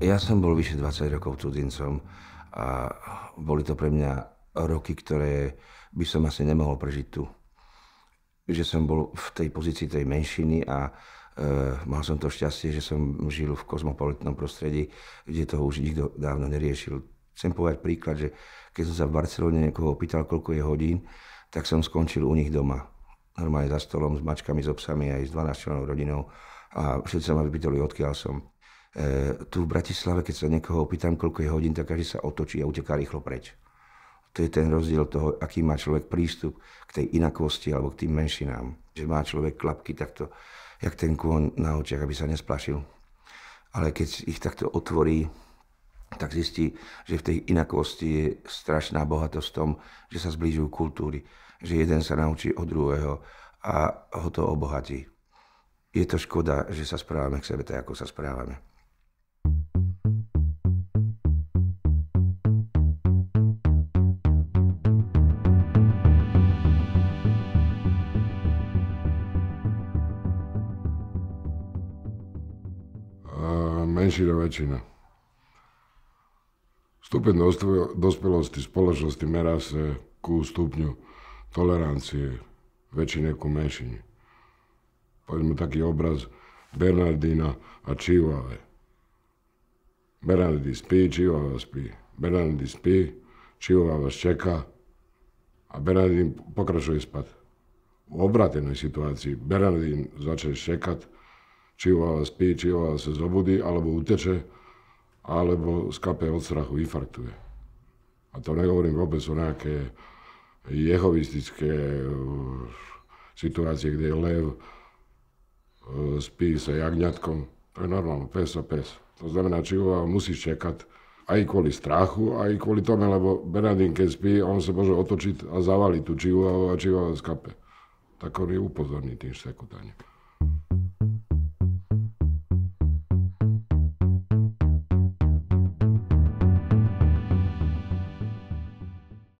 Ja som bol vyše 20 rokov cudzincom a boli to pre mňa roky, ktoré by som asi nemohol prežiť tu. Že som bol v tej pozícii tej menšiny a mal som to šťastie, že som žil v kozmopolitnom prostredí, kde toho už nikto dávno neriešil. Chcem povedať príklad, že keď som sa v Barcelone niekoho opýtal, koľko je hodín, tak som skončil u nich doma. Normálne za stolom s mačkami, s obsami aj s 12 členov rodinou a všetci sa ma vypýtali, odkiaľ som. Tu v Bratislave, keď sa niekoho opýtam, koľko je hodín, tak každý sa otočí a uteká rýchlo preč. To je ten rozdiel toho, aký má človek prístup k tej inakosti alebo k tým menšinám. Že má človek klapky takto, jak ten kôň na očiach, aby sa nesplašil. Ale keď ich takto otvorí, tak zistí, že v tej inakosti je strašná bohatosť v tom, že sa zblížujú kultúry, že jeden sa naučí od druhého a ho to obohatí. Je to škoda, že sa správame k sebe tak, ako sa správame. Menšina väčšina. Stupeň dospelosti spoločnosti merá sa ku stupňu tolerancie väčšine ku menšine. Poďme taký obraz Bernardína a Chihuahua. Bernardín spí, Chihuahua spí. Bernardín spí, Chihuahua čeká a Bernardín pokračuje spať. V obrátenej situácii Bernardín začne čekať, Chihuahua spí, Chihuahua sa zobudí, alebo uteče, alebo skape od strachu, infarktuje. A to nehovorím vôbec o nejaké jehovistické situácie, kde lev spí sa jagňatkom. To je normálne, pes a pes. To znamená, Chihuahua musí čekať aj kvôli strachu, aj kvôli tomu, lebo Bernardín, keď spí, on sa môže otočiť a zavaliť tú Chihuahua a Chihuahua skape. Tak on je upozorní tým štekutaním.